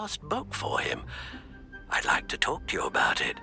lost book for him. I'd like to talk to you about it.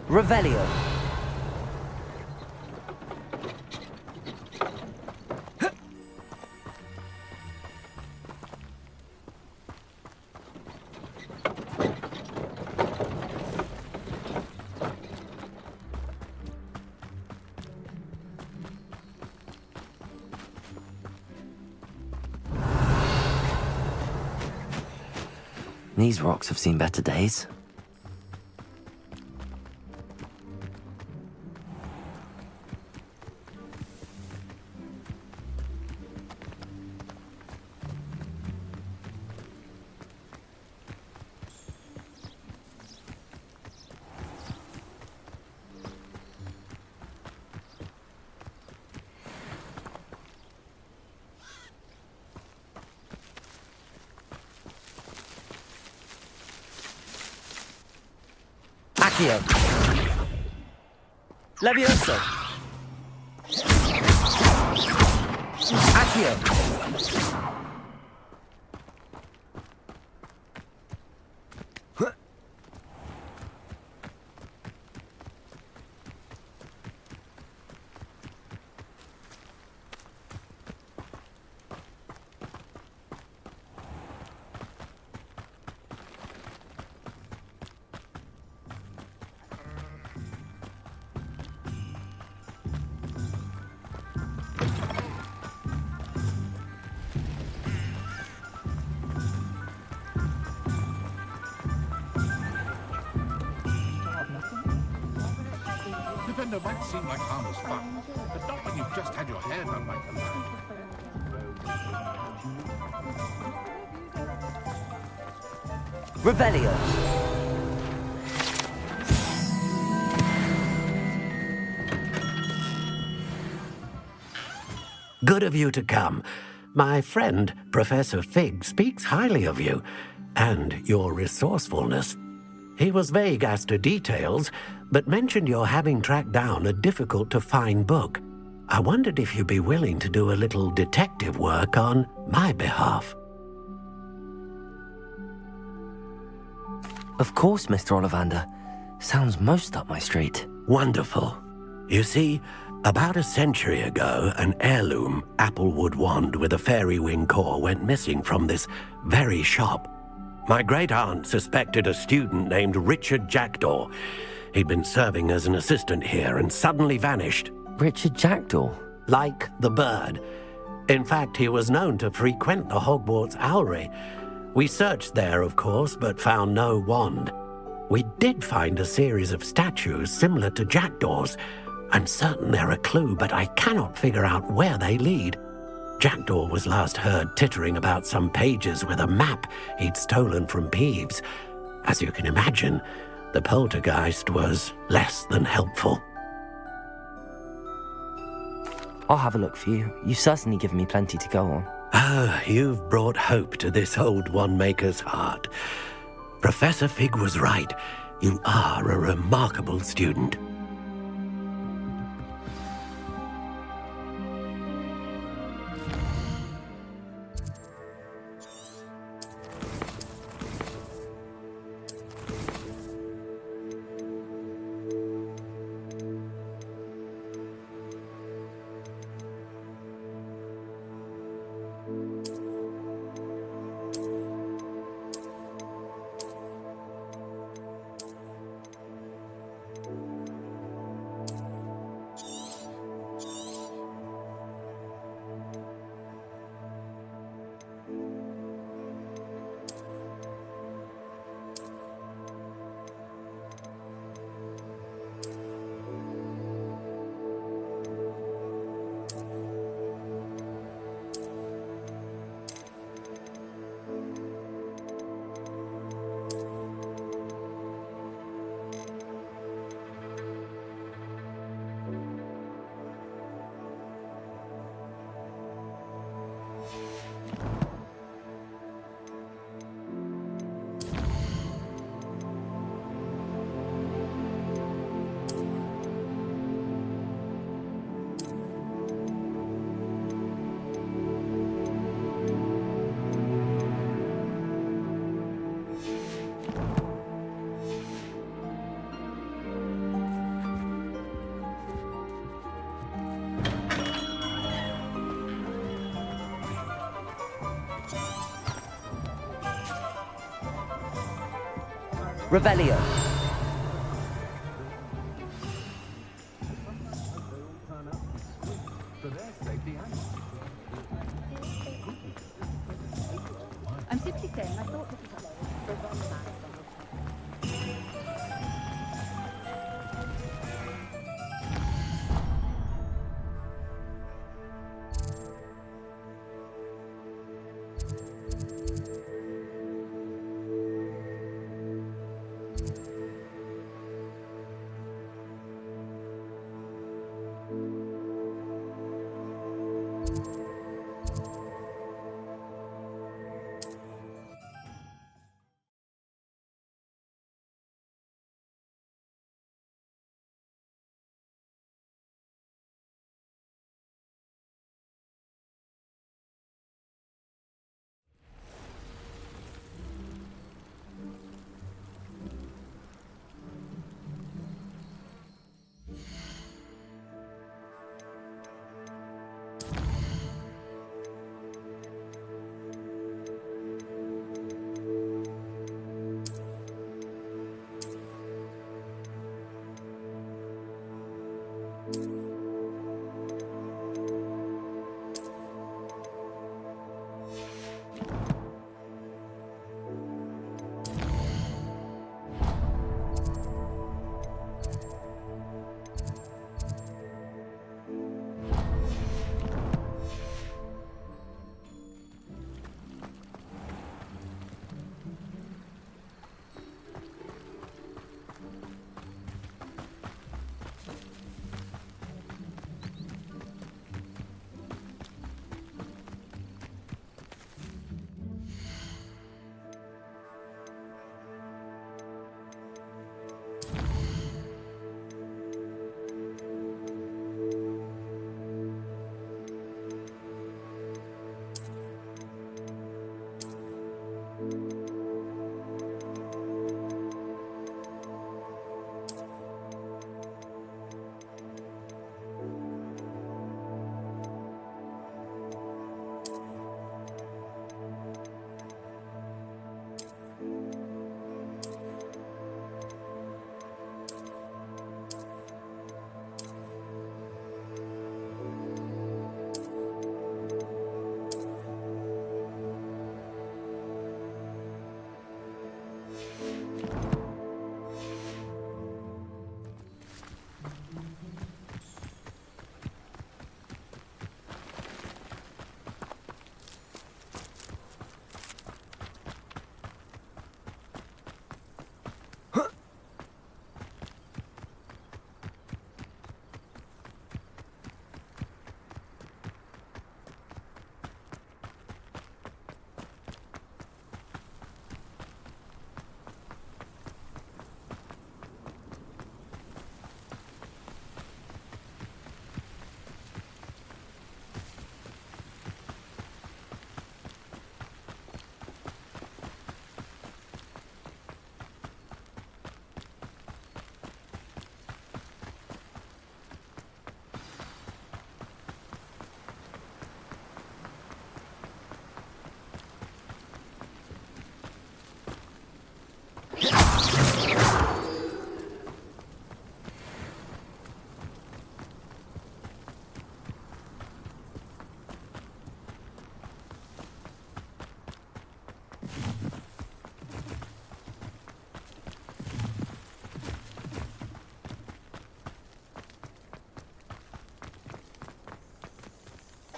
Revelio. These rocks have seen better days. Accio. Levioso. Accio. Defender might seem like harmless fun, but not when you've just had your hair done like a man. Revelio. Good of you to come. My friend, Professor Fig, speaks highly of you and your resourcefulness. He was vague as to details, but mentioned your having tracked down a difficult-to-find book. I wondered if you'd be willing to do a little detective work on my behalf. Of course, Mr. Ollivander. Sounds most up my street. Wonderful. You see, about a century ago, an heirloom applewood wand with a fairy wing core went missing from this very shop. My great-aunt suspected a student named Richard Jackdaw. He'd been serving as an assistant here and suddenly vanished. Richard Jackdaw? Like the bird. In fact, he was known to frequent the Hogwarts Owlery. We searched there, of course, but found no wand. We did find a series of statues similar to Jackdaw's. I'm certain they're a clue, but I cannot figure out where they lead. Jackdaw was last heard tittering about some pages with a map he'd stolen from Peeves. As you can imagine, the poltergeist was less than helpful. I'll have a look for you. You've certainly given me plenty to go on. Ah, you've brought hope to this old wand-maker's heart. Professor Fig was right. You are a remarkable student. Revelio. I'm simply saying I thought this was a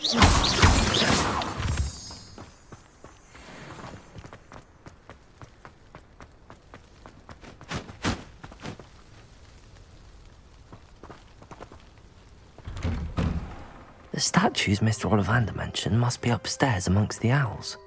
The statues Mr. Ollivander mentioned must be upstairs amongst the owls.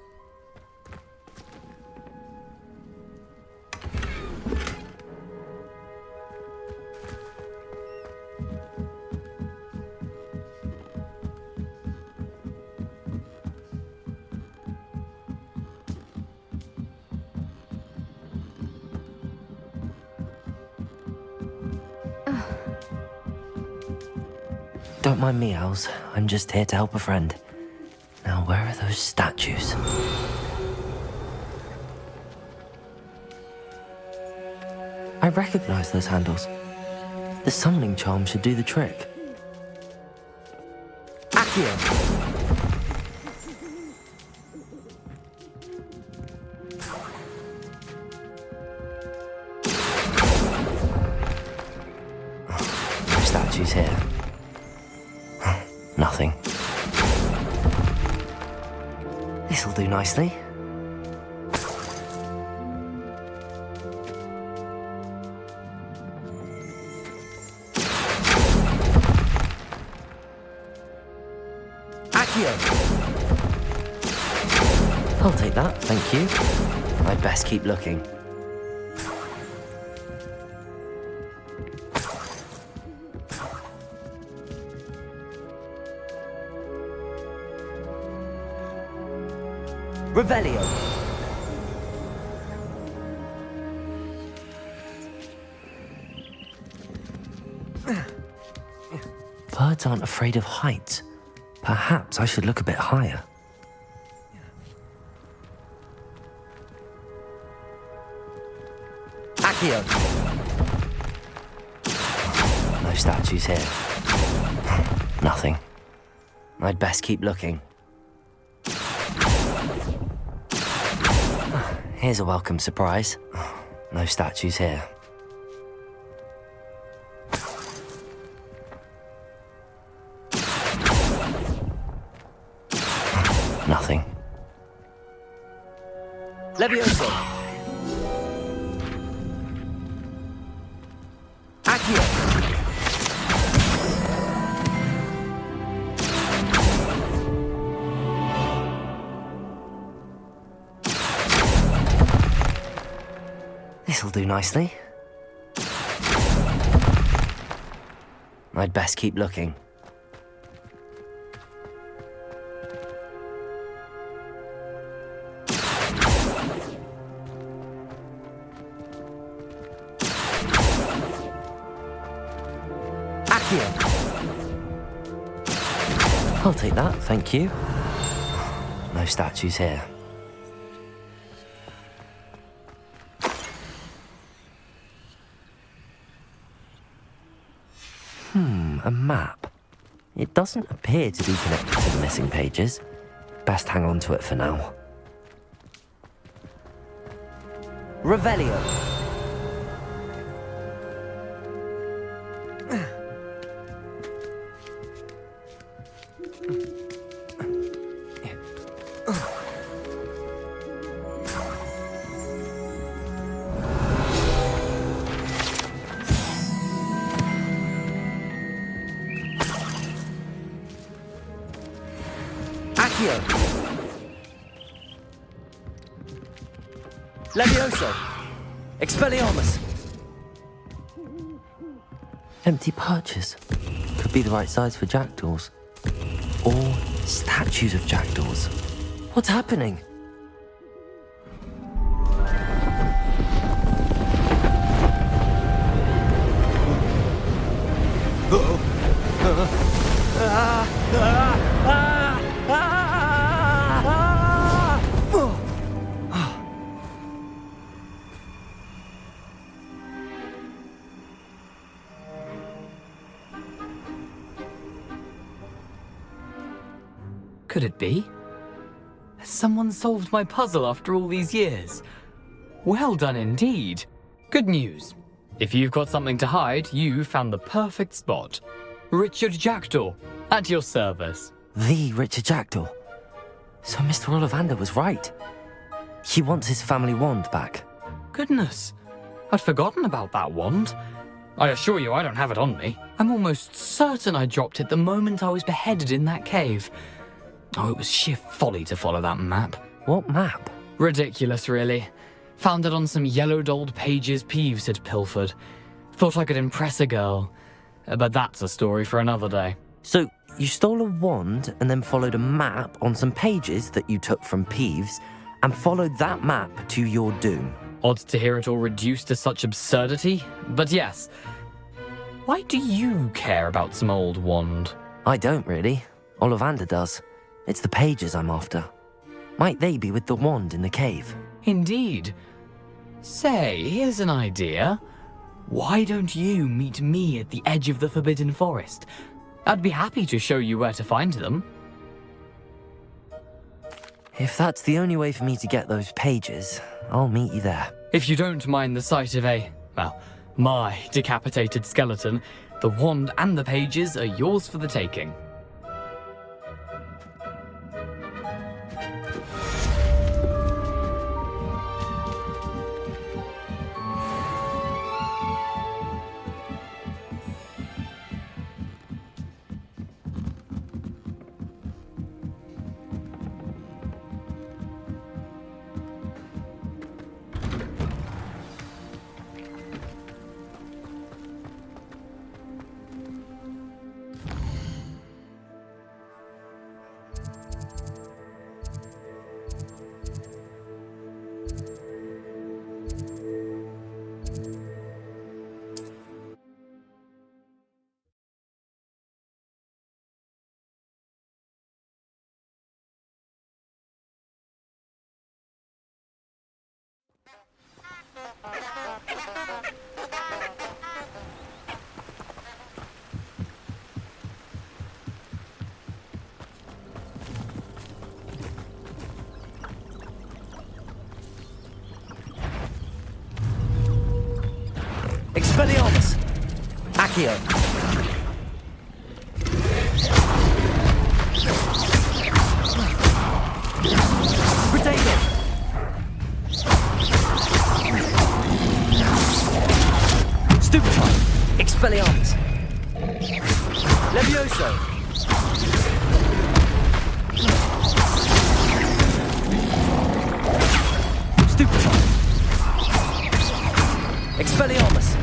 Don't mind me, owls. I'm just here to help a friend. Now, where are those statues? I recognize those handles. The summoning charm should do the trick. Accio! No statues here. Nothing. This'll do nicely. Accio! I'll take that, thank you. I'd best keep looking. Revelio. Birds aren't afraid of heights. Perhaps I should look a bit higher. Accio. No statues here. Nothing. I'd best keep looking. Here's a welcome surprise. No statues here. Nothing. Levioso! Accio! This'll do nicely. I'd best keep looking. Accio! I'll take that, thank you. No statues here. A map. It doesn't appear to be connected to the missing pages. Best hang on to it for now. Revelio. Levioso! Expelliarmus! Empty perches. Could be the right size for jackdaws. Or statues of jackdaws. What's happening? Could it be? Has someone solved my puzzle after all these years? Well done indeed. Good news. If you've got something to hide, you found the perfect spot. Richard Jackdaw, at your service. The Richard Jackdaw. So Mr. Ollivander was right. He wants his family wand back. Goodness, I'd forgotten about that wand. I assure you I don't have it on me. I'm almost certain I dropped it the moment I was beheaded in that cave. Oh, it was sheer folly to follow that map. What map? Ridiculous, really. Found it on some yellowed old pages Peeves had pilfered. Thought I could impress a girl. But that's a story for another day. So you stole a wand and then followed a map on some pages that you took from Peeves and followed that map to your doom. Odd to hear it all reduced to such absurdity, but yes. Why do you care about some old wand? I don't really. Ollivander does. It's the pages I'm after. Might they be with the wand in the cave? Indeed. Say, here's an idea. Why don't you meet me at the edge of the Forbidden Forest? I'd be happy to show you where to find them. If that's the only way for me to get those pages, I'll meet you there. If you don't mind the sight of my decapitated skeleton, the wand and the pages are yours for the taking. Expelliarmus! Accio! Potato! Stupefy! Expelliarmus! Levioso! Stupefy! Expelliarmus!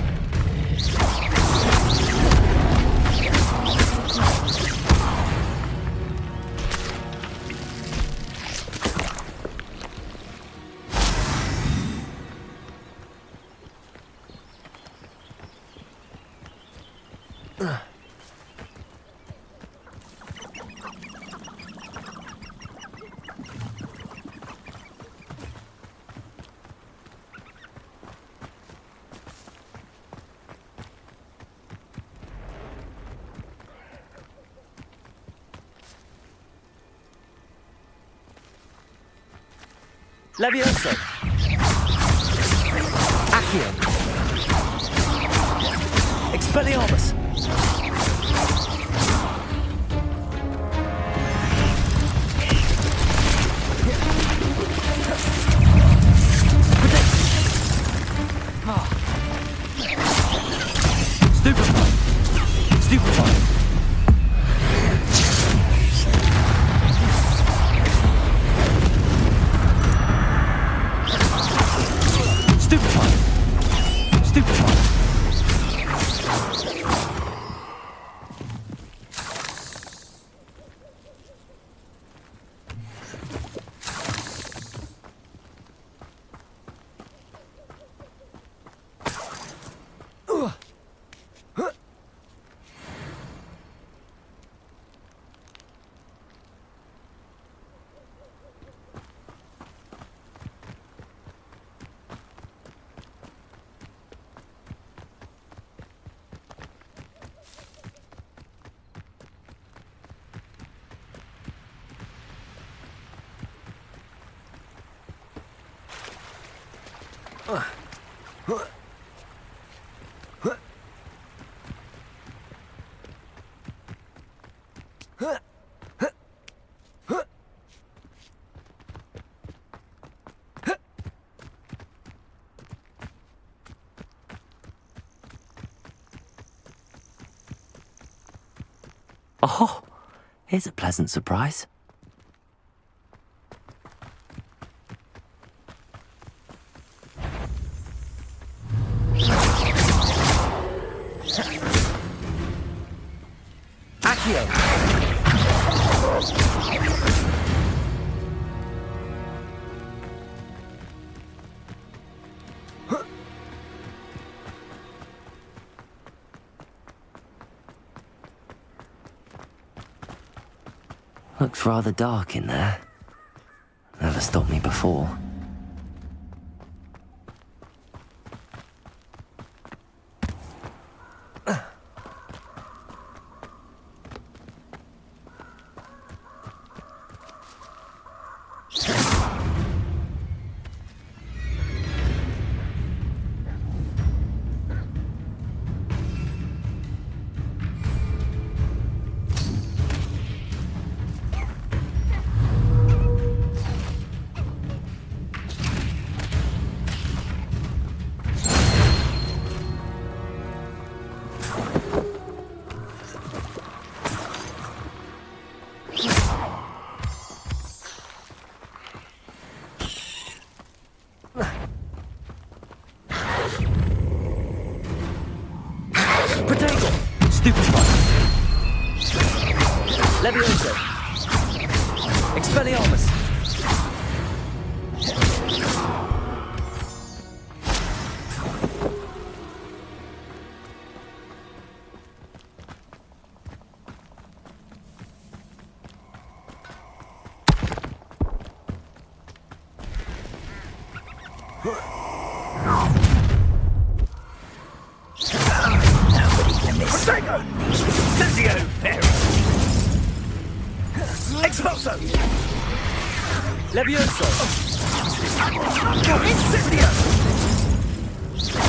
Levioso! Accio! Expelliarmus! Stupefy! Stupefy! Stupefy! Stupefy! Oh, here's a pleasant surprise. Accio! Looks rather dark in there. Never stopped me before. Levioso! Expelliarmus! Nobody can miss. Sensio Fairy! Expulso! Levioso! Incendio!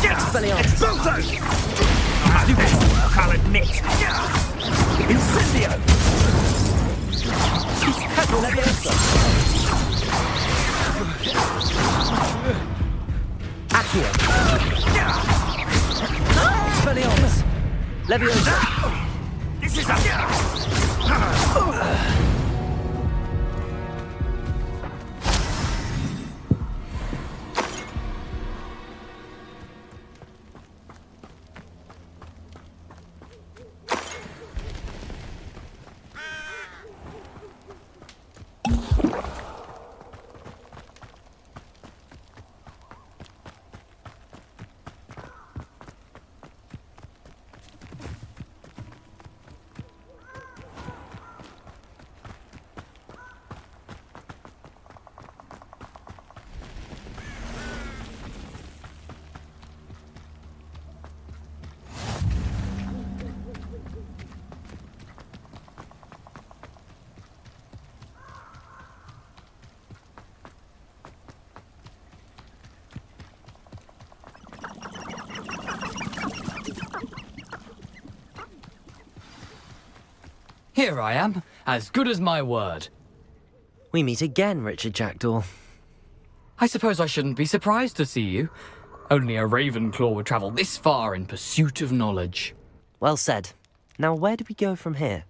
Expelliarmus! Expulso! Stupid work, I'll admit. Incendio! Levioso! Accio! Expelliarmus! Levioso! This is a... Here I am, as good as my word. We meet again, Richard Jackdaw. I suppose I shouldn't be surprised to see you. Only a Ravenclaw would travel this far in pursuit of knowledge. Well said. Now where do we go from here?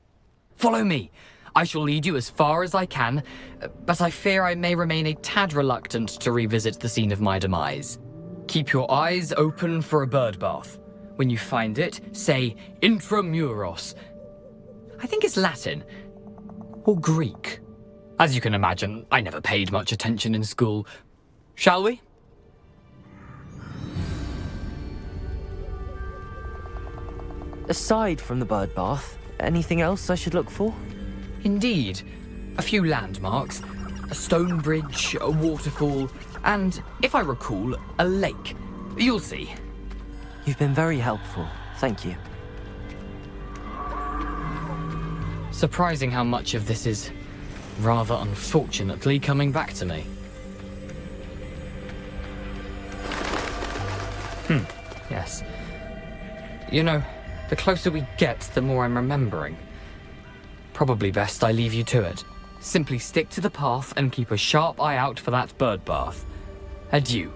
Follow me. I shall lead you as far as I can, but I fear I may remain a tad reluctant to revisit the scene of my demise. Keep your eyes open for a bird bath. When you find it, say intramuros. I think it's Latin. Or Greek. As you can imagine, I never paid much attention in school. Shall we? Aside from the bird bath, anything else I should look for? Indeed. A few landmarks. A stone bridge, a waterfall, and, if I recall, a lake. You'll see. You've been very helpful. Thank you. Surprising how much of this is, rather unfortunately, coming back to me. Yes. You know, the closer we get, the more I'm remembering. Probably best I leave you to it. Simply stick to the path and keep a sharp eye out for that bird bath. Adieu.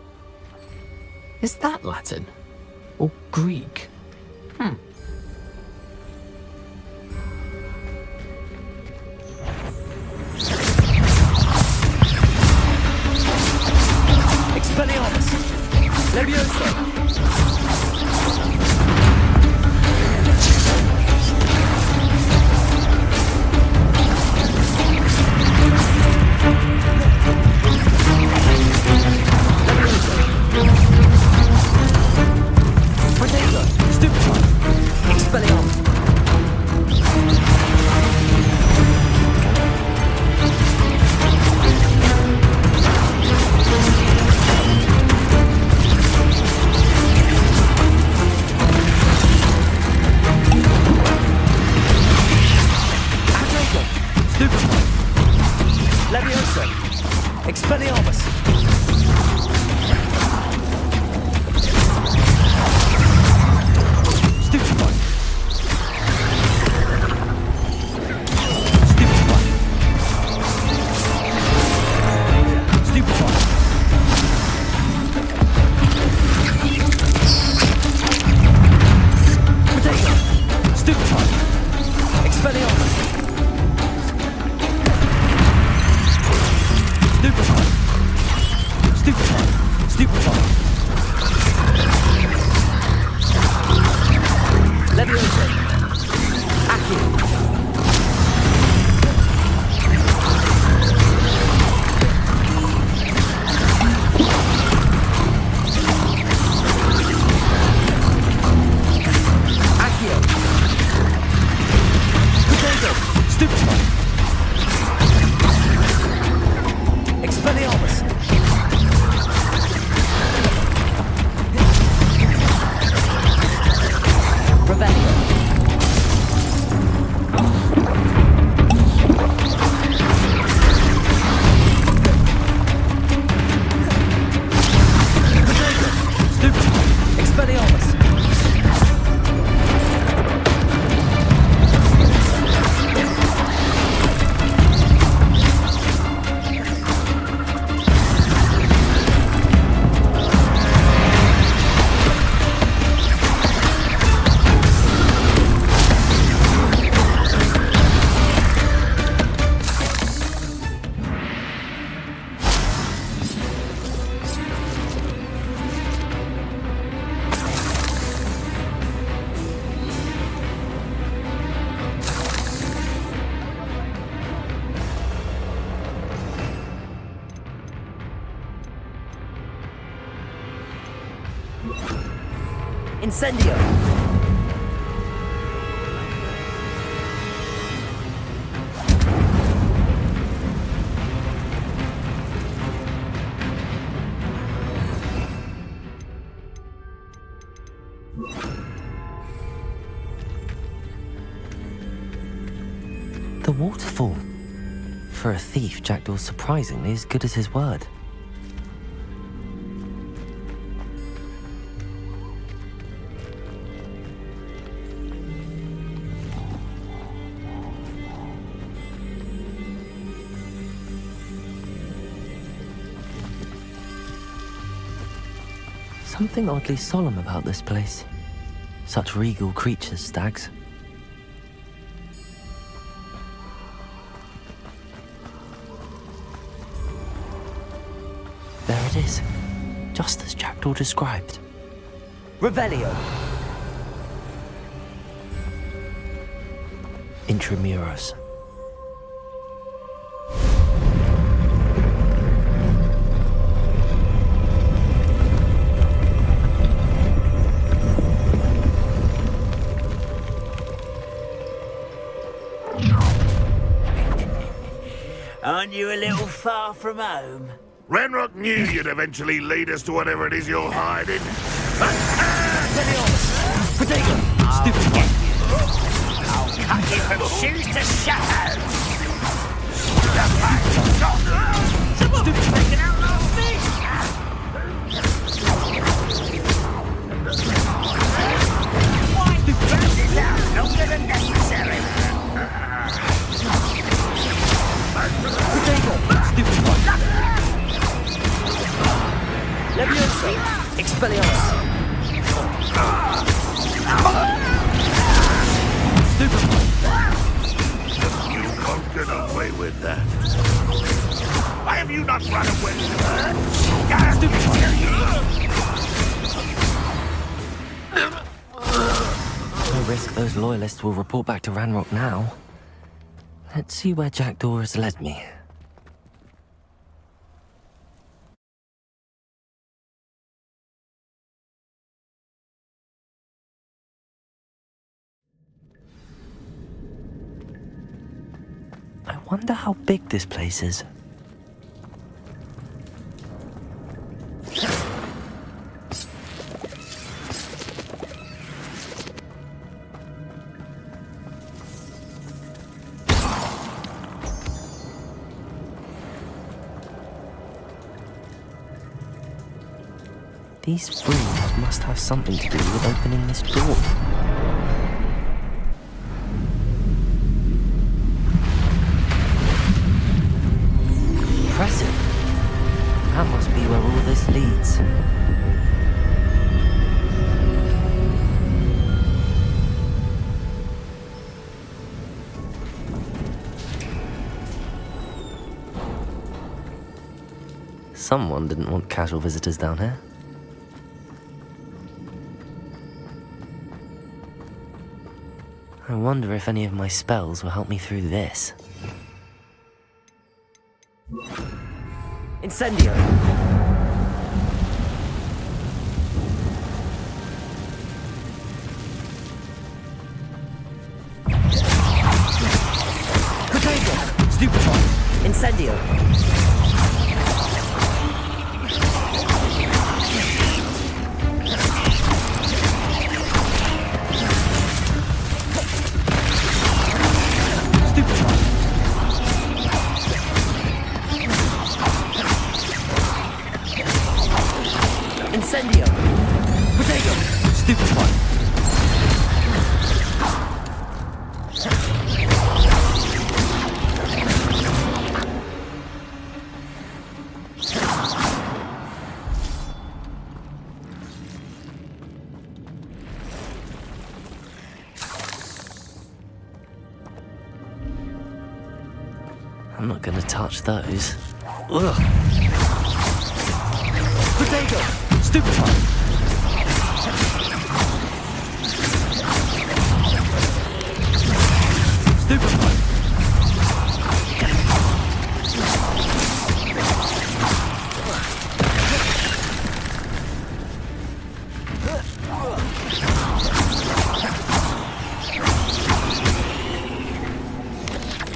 Is that Latin? Or Greek? Leviosa! Expelliarmus! Stupefy! Stupefy! Stupefy! Potato! Stupefy! Expelliarmus! Stupefy! Stupefy! Stupefy! Leviosa! Accio! Accio! Potato! Stupefy! Expelliarmus! Revelio! Potato! Stupefy! Expelliarmus! Incendio! The waterfall. For a thief, Jackdaw's surprisingly as good as his word. Something oddly solemn about this place. Such regal creatures, stags. There it is, just as Jackdaw described. Revelio! Intramuros. Aren't you a little far from home? Ranrock knew you'd eventually lead us to whatever it is you're hiding. Leviosa! Potato! Stupefy! I'll cut you from shoes to shadows. Stupefy! Taking out last thing. Why burn this out longer than necessary? Potato! Stupefy! Leviosa! Expelliarmus! Stupefy! You can't get away with that. Why have you not run away with her? No risk those loyalists will report back to Ranrock now. Let's see where Jackdaw has led me. I wonder how big this place is. These rooms must have something to do with opening this door. Impressive. That must be where all this leads. Someone didn't want casual visitors down here. I wonder if any of my spells will help me through this. Incendio! Potato! Stupefy! Incendio! Incendio! Potato! Stupefy! I'm not gonna touch those. Ugh! Potato! Stupefy! Stupefy!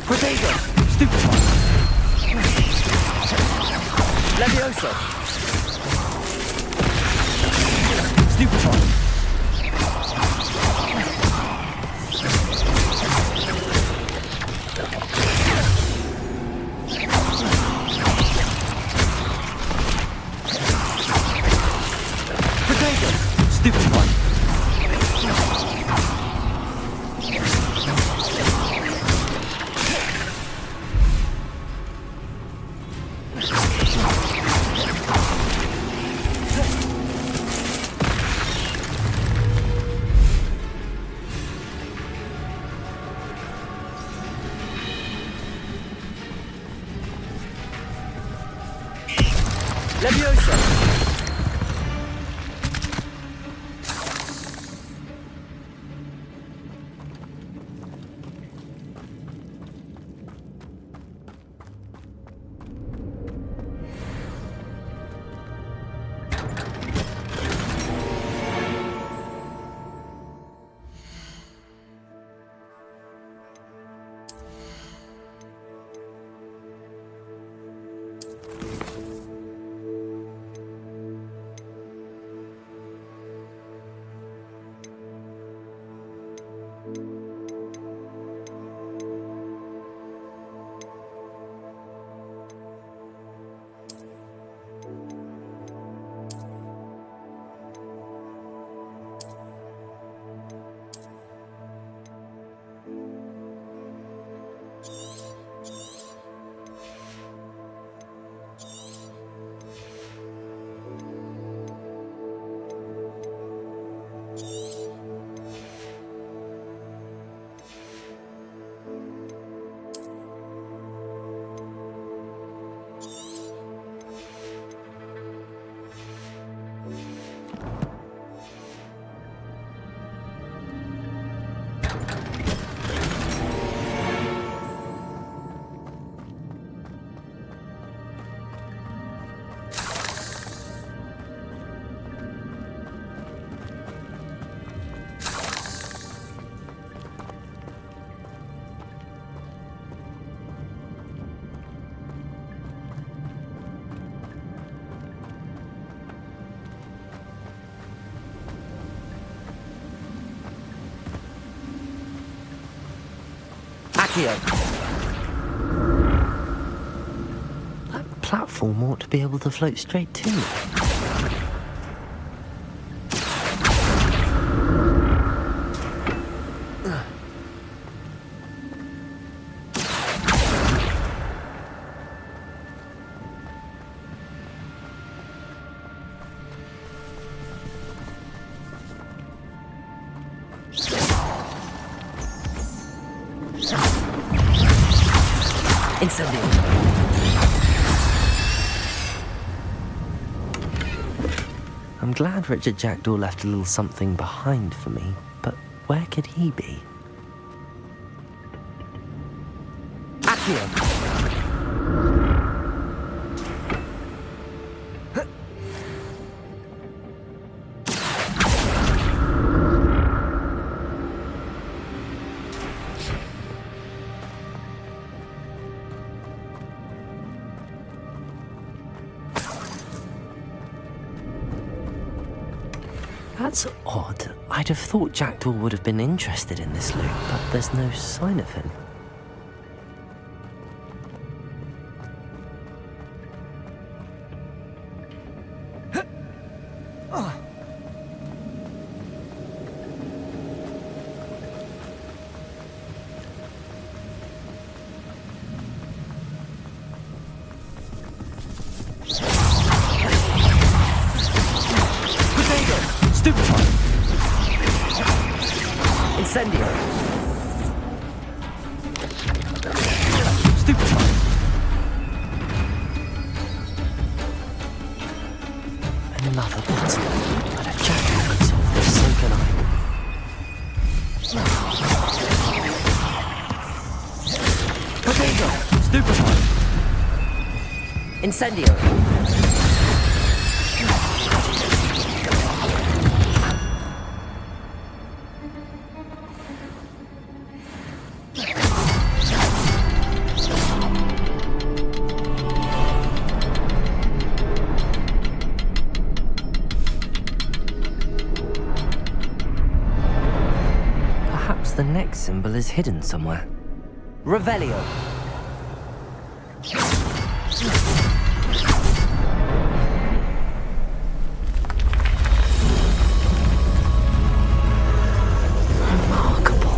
Potato! Stupefy! Levioso! Stupefy! Potato! Stupefy! Leviosa! That platform ought to be able to float straight to me. Incendio. I'm glad Richard Jackdaw left a little something behind for me, but where could he be? Accio! That's odd. I'd have thought Jackdaw would have been interested in this loot, but there's no sign of him. Incendio! Stupefy! Another button. But if Jackdaw could solve this, so can I. Potato! Stupefy! Incendio! The next symbol is hidden somewhere. Revelio. Remarkable.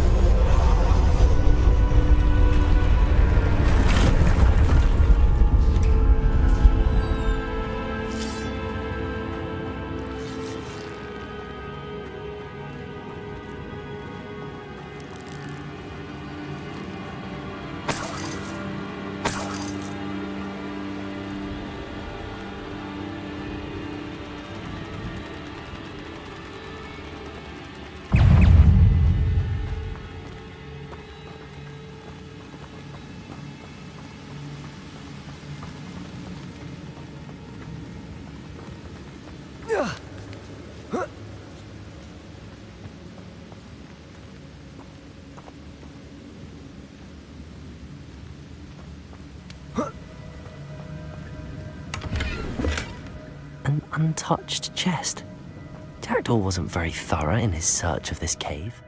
An untouched chest. Jackdaw wasn't very thorough in his search of this cave.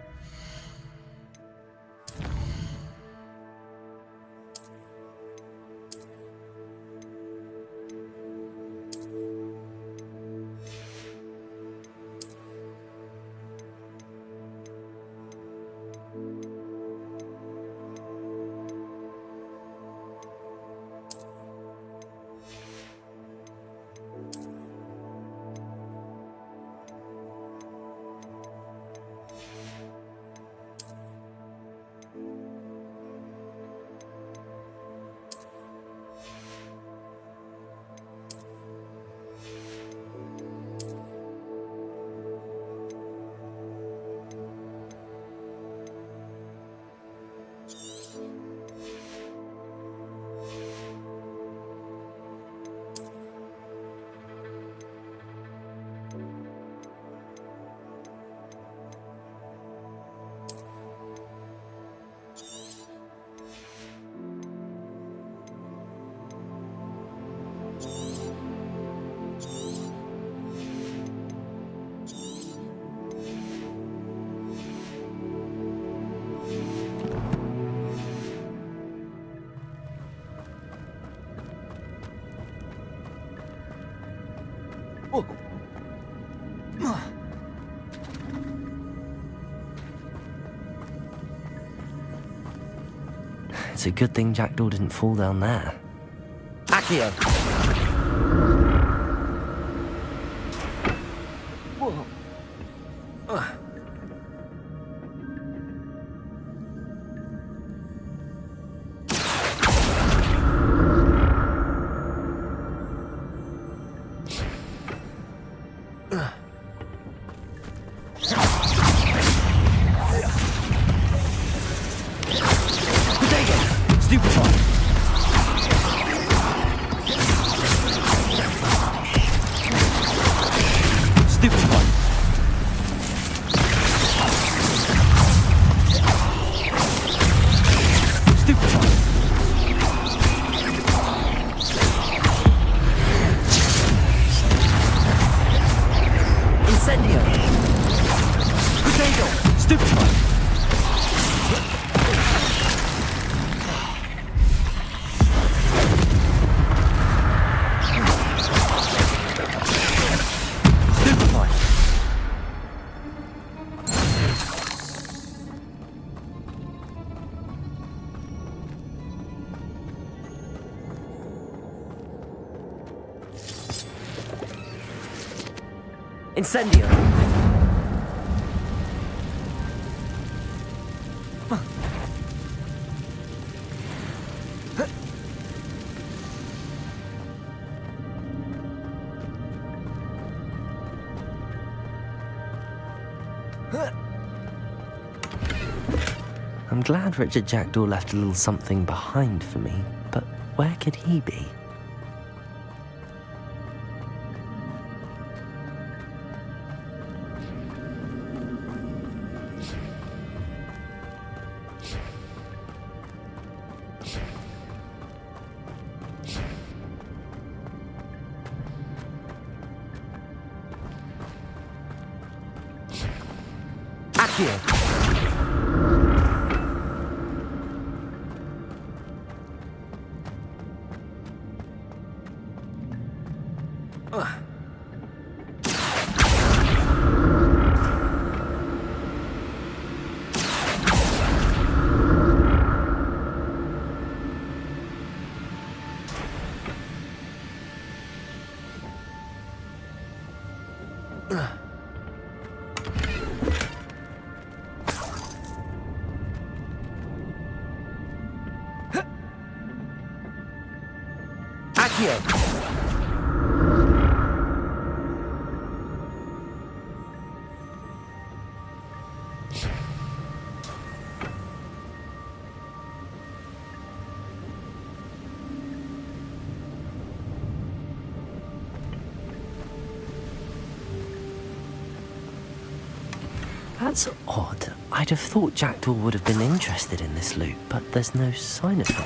It's a good thing Jackdaw didn't fall down there. Accio! Stupefy. Stupefy. Stupefy. Incendio. Potato. Stupefy. Incendio. I'm glad Richard Jackdaw left a little something behind for me, but where could he be? That's odd. I'd have thought Jackdaw would have been interested in this loot, but there's no sign of him.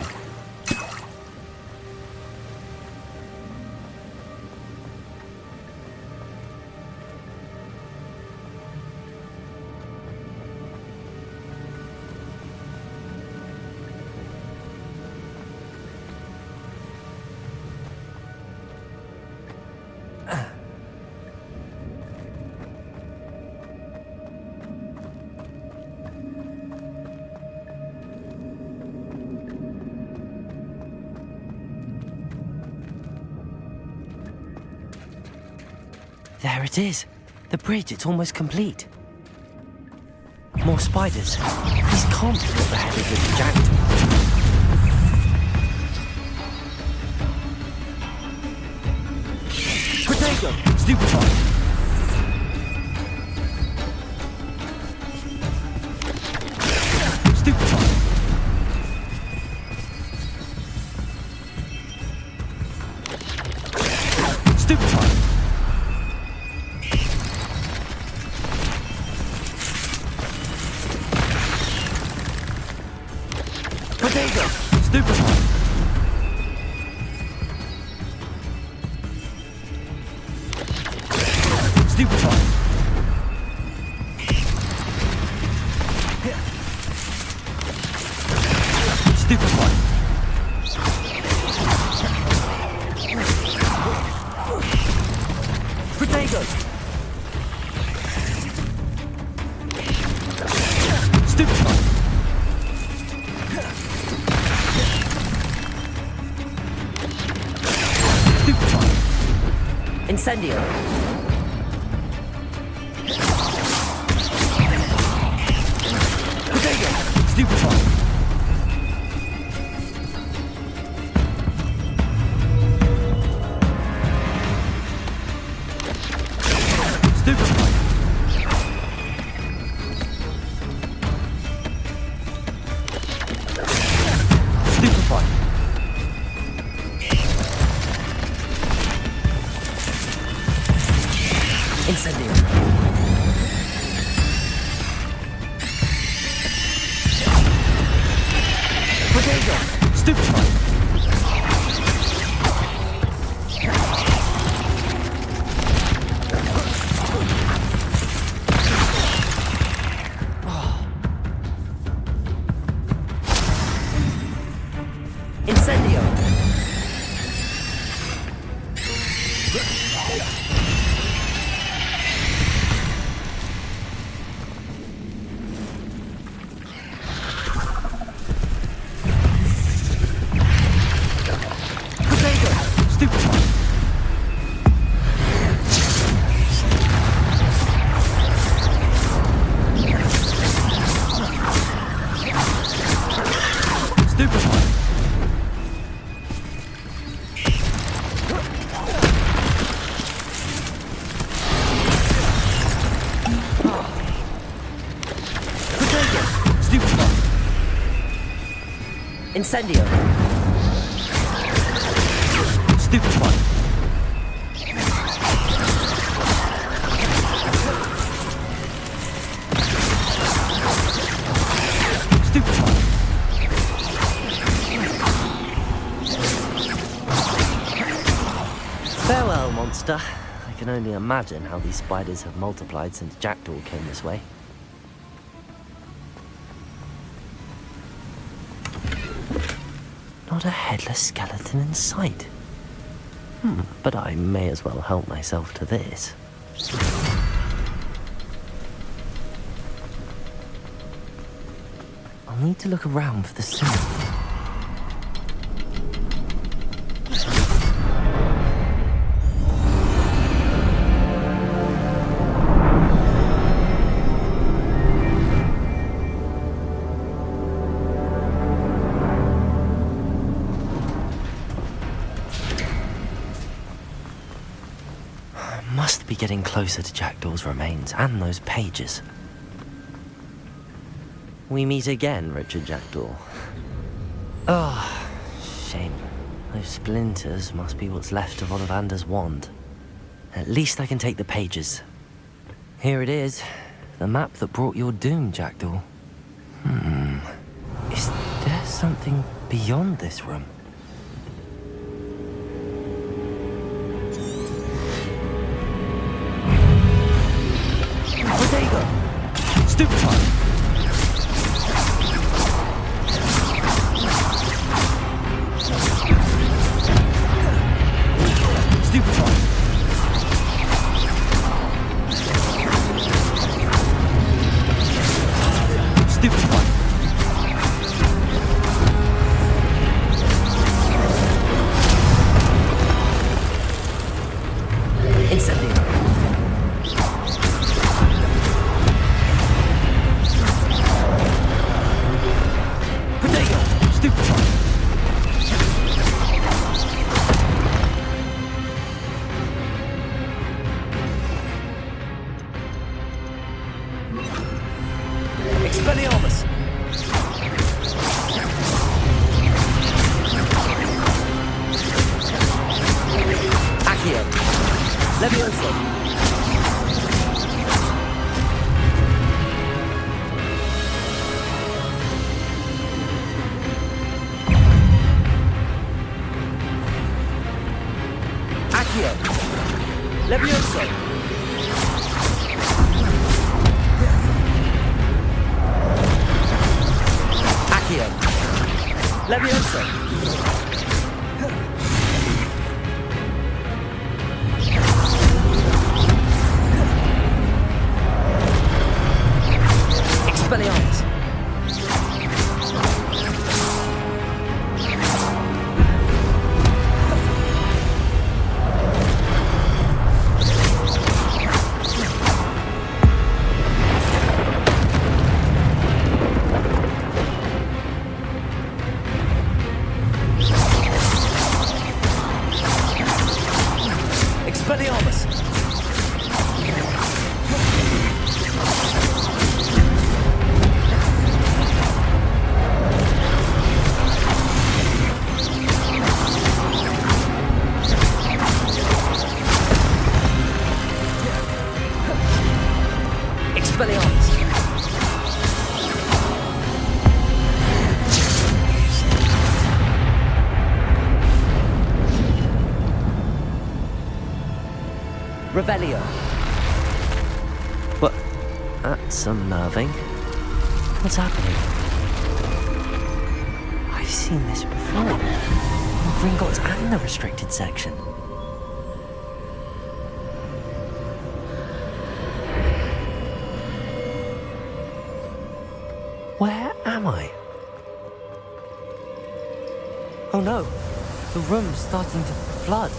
There it is. The bridge, it's almost complete. More spiders. These can't be what the head of Richard Jackdaw. Potato! Stupefy! Stupefy! Stupefy! Potato! Stupefy! Stupefy! Stupefy! Potato! Stupefy! Stupefy! Incendio! Potato! Stupefy! Stupefy! Stupefy! Stupefy. Incendio. Incendio. Stupefy. Stupefy. Farewell, monster. I can only imagine how these spiders have multiplied since Jackdaw came this way. Not a headless skeleton in sight. But I may as well help myself to this. I'll need to look around for the symbol. Must be getting closer to Jackdaw's remains and those pages. We meet again, Richard Jackdaw. Oh, shame. Those splinters must be what's left of Ollivander's wand. At least I can take the pages. Here it is, the map that brought your doom, Jackdaw. Is there something beyond this room? Stupefy. Stupefy. Stupefy. Incendio. Revelio. But that's unnerving. What's happening? I've seen this before. In Gringotts and the restricted section. Where am I? Oh no, the room's starting to flood.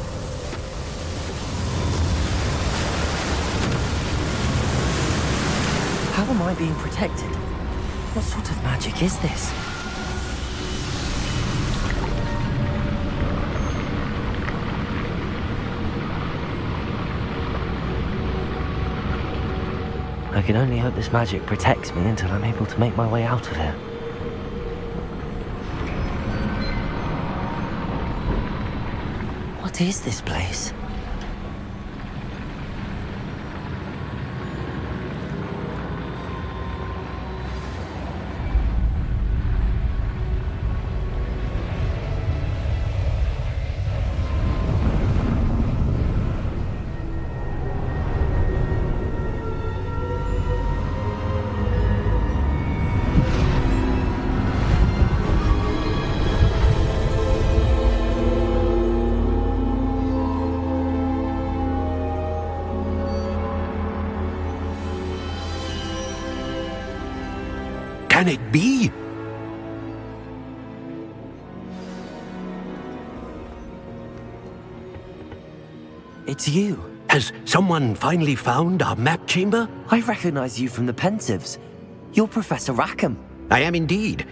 How am I being protected? What sort of magic is this? I can only hope this magic protects me until I'm able to make my way out of here. What is this place? Can it be? It's you. Has someone finally found our map chamber? I recognize you from the Pensives. You're Professor Rackham. I am indeed.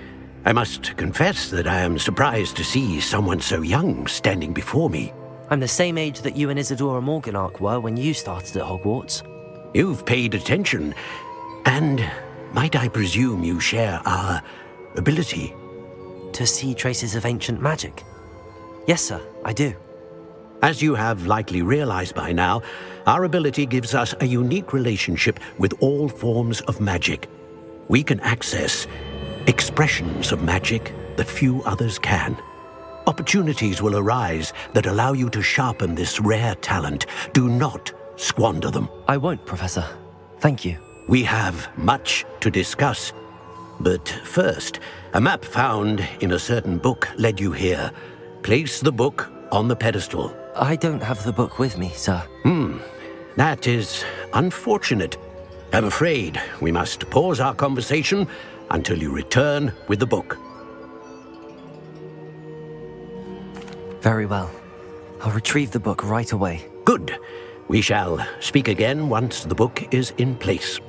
I must confess that I am surprised to see someone so young standing before me. I'm the same age that you and Isadora Morganach were when you started at Hogwarts. You've paid attention, and might I presume you share our ability? To see traces of ancient magic? Yes, sir, I do. As you have likely realized by now, our ability gives us a unique relationship with all forms of magic. We can access expressions of magic that few others can. Opportunities will arise that allow you to sharpen this rare talent. Do not squander them. I won't, Professor. Thank you. We have much to discuss. But first, a map found in a certain book led you here. Place the book on the pedestal. I don't have the book with me, sir. That is unfortunate. I'm afraid we must pause our conversation until you return with the book. Very well. I'll retrieve the book right away. Good. We shall speak again once the book is in place.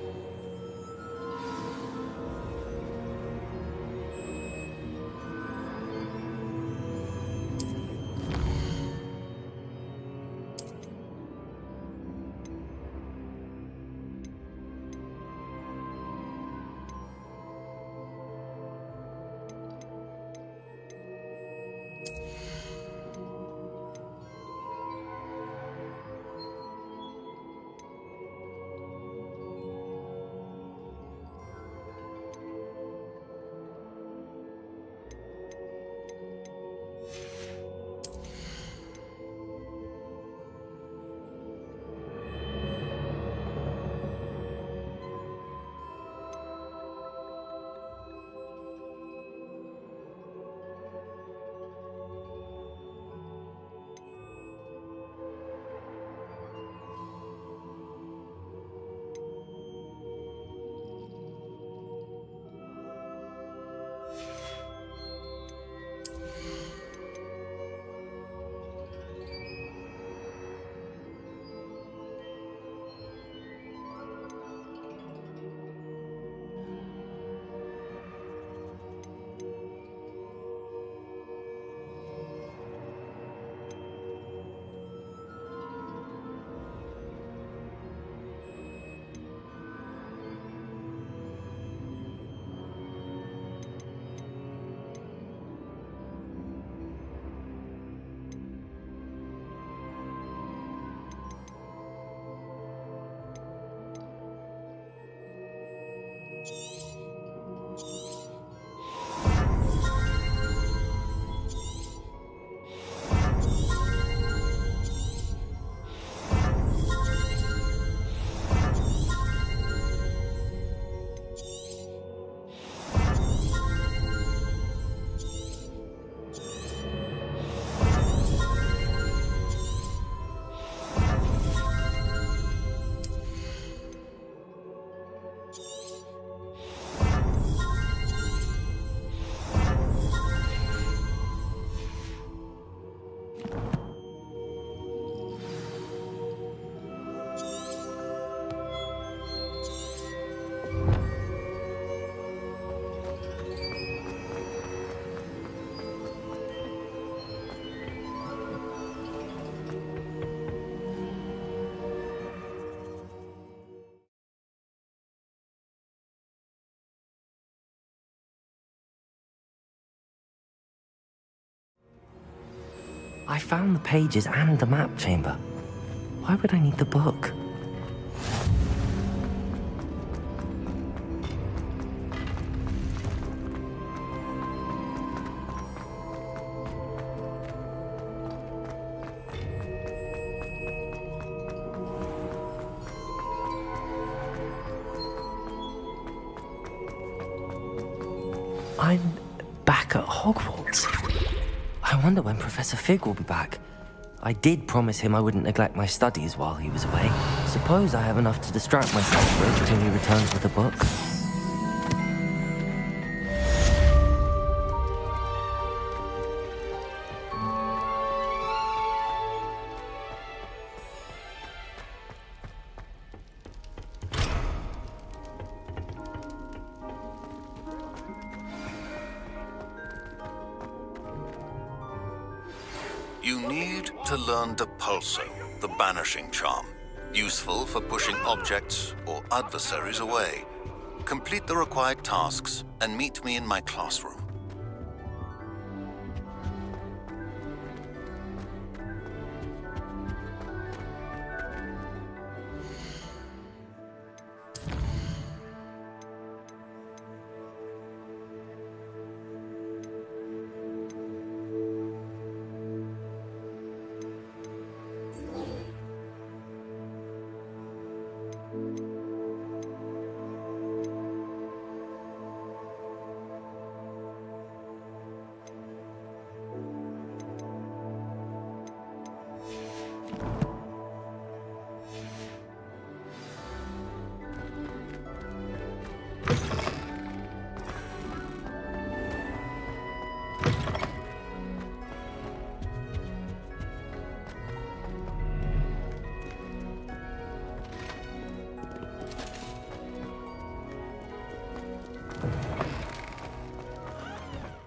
I found the pages and the map chamber. Why would I need the book? I'm back at Hogwarts. I wonder when Professor Fig will be back. I did promise him I wouldn't neglect my studies while he was away. Suppose I have enough to distract myself for it till he returns with a book. You need to learn Depulso, the banishing charm, useful for pushing objects or adversaries away. Complete the required tasks and meet me in my classroom.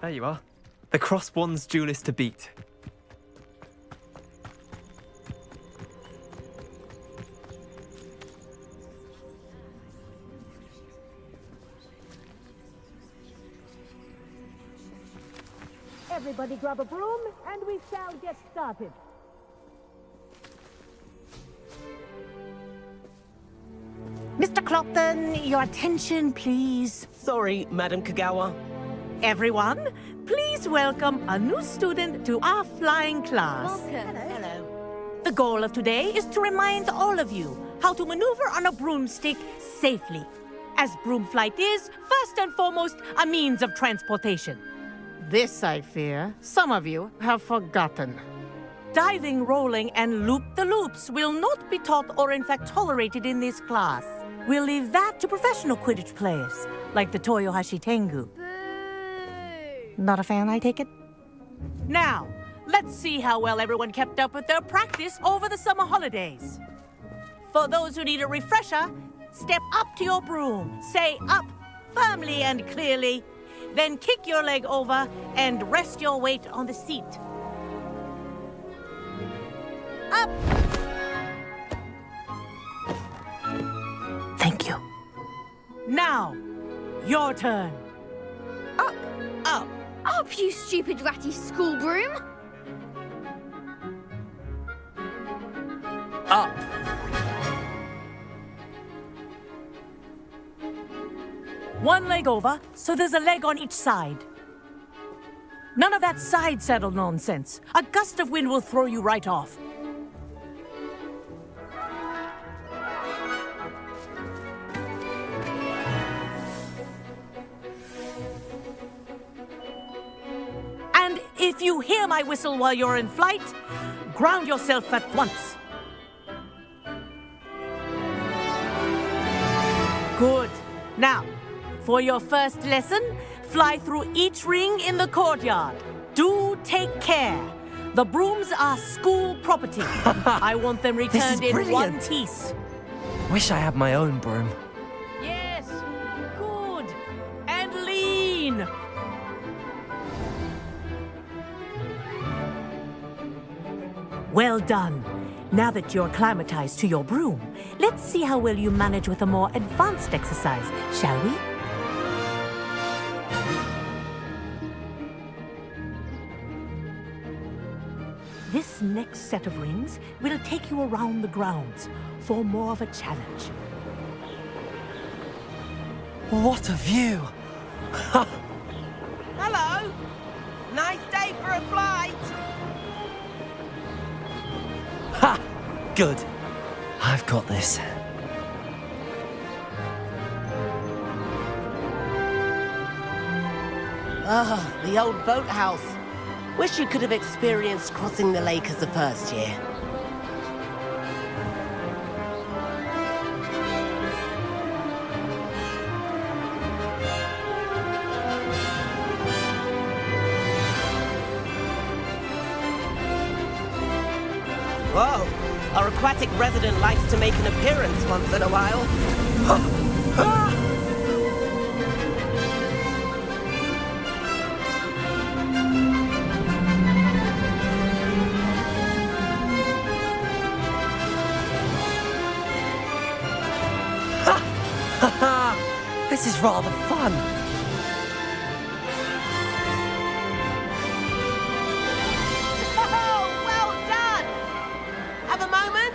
There you are. The cross-wands duelist to beat. Everybody grab a broom, and we shall get started. Mr. Clopton, your attention, please. Sorry, Madam Kagawa. Everyone, please welcome a new student to our flying class. Welcome. Hello. The goal of today is to remind all of you how to maneuver on a broomstick safely, as broom flight is, first and foremost, a means of transportation. This, I fear, some of you have forgotten. Diving, rolling, and loop-the-loops will not be taught or in fact tolerated in this class. We'll leave that to professional Quidditch players, like the Toyohashi Tengu. Not a fan, I take it? Now, let's see how well everyone kept up with their practice over the summer holidays. For those who need a refresher, step up to your broom, say up firmly and clearly, then kick your leg over and rest your weight on the seat. Up! Thank you. Now, your turn. Up, Up. up, you stupid ratty school broom. Up! One leg over, so there's a leg on each side. None of that side saddle nonsense. A gust of wind will throw you right off. And if you hear my whistle while you're in flight, ground yourself at once. Good. Now, for your first lesson, fly through each ring in the courtyard. Do take care. The brooms are school property. I want them returned in one brilliant. piece. Wish I had my own broom. Yes. Good. And lean. Well done. Now that you're acclimatized to your broom, let's see how well you manage with a more advanced exercise, shall we? This next set of rings will take you around the grounds for more of a challenge. What a view! Hello! Nice day for a flight! Ha! Good. I've got this. Ah, the old boathouse. Wish you could have experienced crossing the lake as the first year. Whoa, our aquatic resident likes to make an appearance once in a while. This is rather fun. Oh, well done! Have a moment?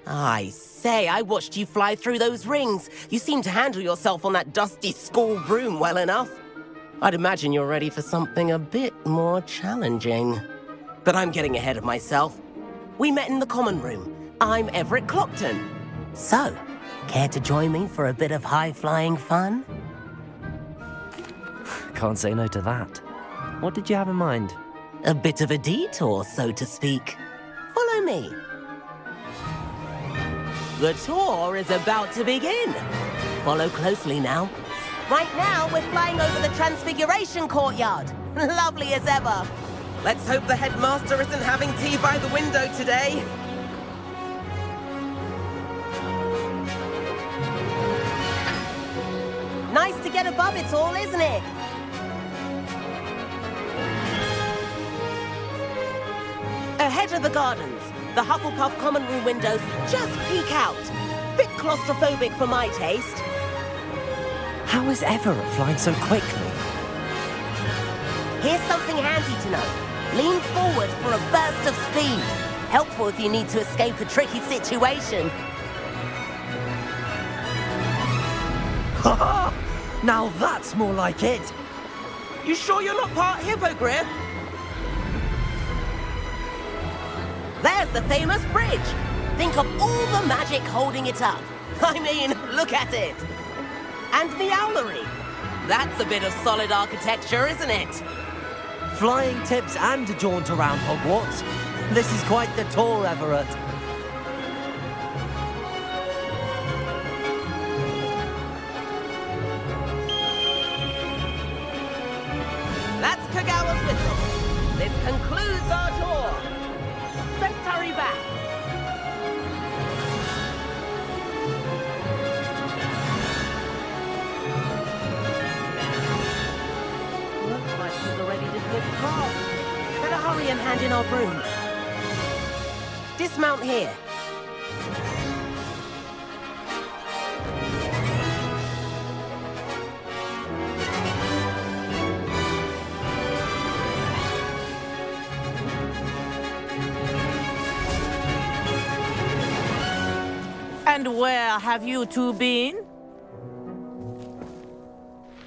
I say, I watched you fly through those rings. You seem to handle yourself on that dusty school broom well enough. I'd imagine you're ready for something a bit more challenging. But I'm getting ahead of myself. We met in the common room. I'm Everett Clopton. So, care to join me for a bit of high-flying fun? Can't say no to that. What did you have in mind? A bit of a detour, so to speak. Follow me. The tour is about to begin. Follow closely now. Right now, we're flying over the Transfiguration Courtyard. Lovely as ever. Let's hope the headmaster isn't having tea by the window today. Nice to get above it all, isn't it? Ahead of the gardens, the Hufflepuff common room windows just peek out. Bit claustrophobic for my taste. How is Everett flying so quickly? Here's something handy to know. Lean forward for a burst of speed. Helpful if you need to escape a tricky situation. Ha! Now that's more like it. You sure you're not part hippogriff? There's the famous bridge. Think of all the magic holding it up. I mean, look at it. And the owlery. That's a bit of solid architecture, isn't it? Flying tips and a jaunt around Hogwarts. This is quite the tour, Everett. That's Kagawa's whistle. This concludes our tour. Let's hurry back. Looks like she's already dismissed class. Better hurry and hand in our brooms. Dismount here. And where have you two been?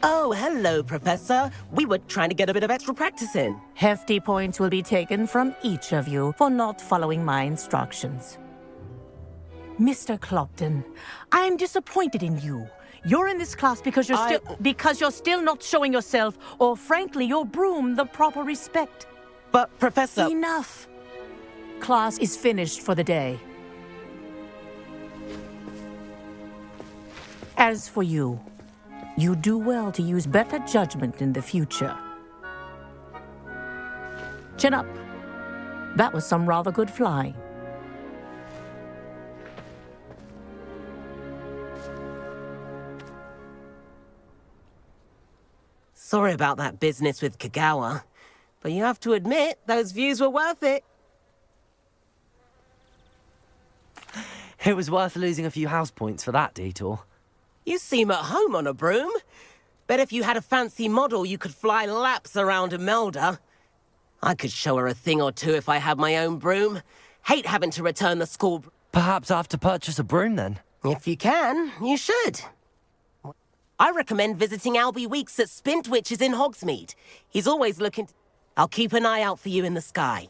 Oh, hello, Professor. We were trying to get a bit of extra practice in. Hefty points will be taken from each of you for not following my instructions. Mr. Clopton, I'm disappointed in you. You're in this class because you're still not showing yourself, or frankly, your broom, the proper respect. But, Professor... Enough. Class is finished for the day. As for you, you do well to use better judgment in the future. Chin up. That was some rather good flying. Sorry about that business with Kagawa, but you have to admit, those views were worth it. It was worth losing a few house points for that detour. You seem at home on a broom. Bet if you had a fancy model, you could fly laps around Imelda. I could show her a thing or two if I had my own broom. Hate having to return the school. Perhaps I have to purchase a broom then? If you can, you should. I recommend visiting Albie Weeks at Spintwitches in Hogsmeade. He's always looking. I'll keep an eye out for you in the sky.